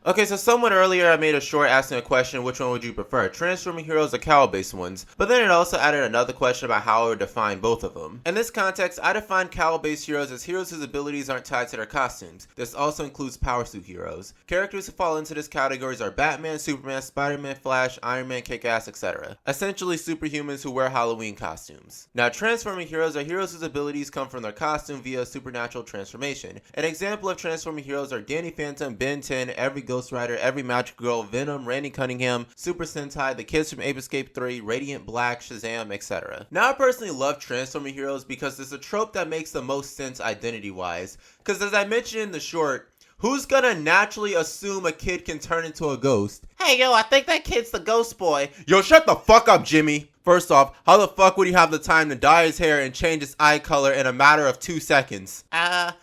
Okay, so someone earlier I made a short asking a question, which one would you prefer, transforming heroes or cowl-based ones? But then it also added another question about how I would define both of them. In this context, I define cowl-based heroes as heroes whose abilities aren't tied to their costumes. This also includes power suit heroes. Characters who fall into this categories are Batman, Superman, Spider-Man, Flash, Iron Man, Kick-Ass, etc. Essentially superhumans who wear Halloween costumes. Now, transforming heroes are heroes whose abilities come from their costume via supernatural transformation. An example of transforming heroes are Danny Phantom, Ben 10, every Ghost Rider, every Magic Girl, Venom, Randy Cunningham, Super Sentai, the kids from Ape Escape 3, Radiant Black, Shazam, etc. Now I personally love transforming heroes because it's a trope that makes the most sense identity-wise. Because as I mentioned in the short, who's gonna naturally assume a kid can turn into a ghost? Hey yo, I think that kid's the ghost boy. Yo, shut the fuck up, Jimmy. First off, how the fuck would he have the time to dye his hair and change his eye color in a matter of 2 seconds?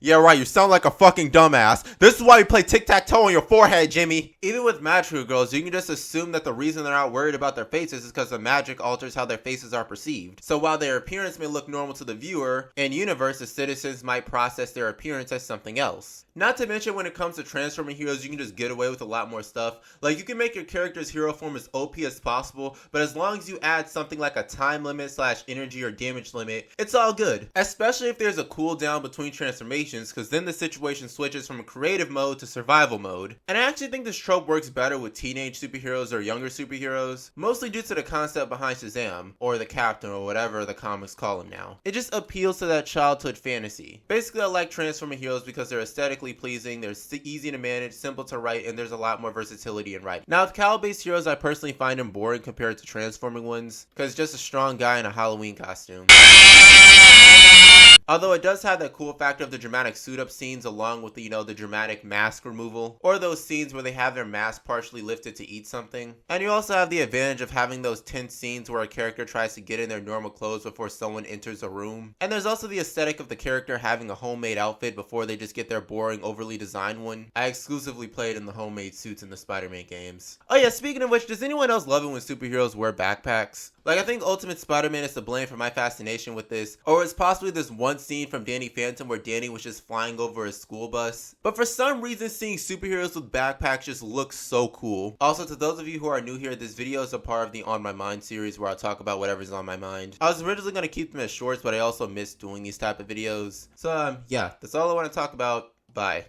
Yeah right, you sound like a fucking dumbass. This is why you play tic-tac-toe on your forehead, Jimmy. Even with magical girls, you can just assume that the reason they're not worried about their faces is because the magic alters how their faces are perceived. So while their appearance may look normal to the viewer, in universe, the citizens might process their appearance as something else. Not to mention when it comes to transforming heroes, you can just get away with a lot more stuff. Like you can make your character's hero form as OP as possible, but as long as you add something like a time limit / energy or damage limit, it's all good. Especially if there's a cooldown between transformations, because then the situation switches from creative mode to survival mode. And I actually think this trope works better with teenage superheroes or younger superheroes, mostly due to the concept behind Shazam, or the Captain, or whatever the comics call him now. It just appeals to that childhood fantasy. Basically, I like transforming heroes because they're aesthetically pleasing, they're easy to manage, simple to write, and there's a lot more versatility in writing. Now with cowl-based heroes, I personally find them boring compared to transforming ones, because just a strong guy in a Halloween costume. Although it does have that cool factor of the dramatic suit-up scenes along with the, the dramatic mask removal, or those scenes where they have their mask partially lifted to eat something. And you also have the advantage of having those tense scenes where a character tries to get in their normal clothes before someone enters a room. And there's also the aesthetic of the character having a homemade outfit before they just get their boring, overly designed one. I exclusively played in the homemade suits in the Spider-Man games. Oh yeah, speaking of which, does anyone else love it when superheroes wear backpacks? Like, I think Ultimate Spider-Man is to blame for my fascination with this, or it's possibly this one scene from Danny Phantom where Danny was just flying over a school bus. But for some reason, seeing superheroes with backpacks just looks so cool. Also, to those of you who are new here, this video is a part of the On My Mind series where I talk about whatever's on my mind. I was originally going to keep them as shorts, but I also miss doing these type of videos. So, yeah, that's all I want to talk about. Bye.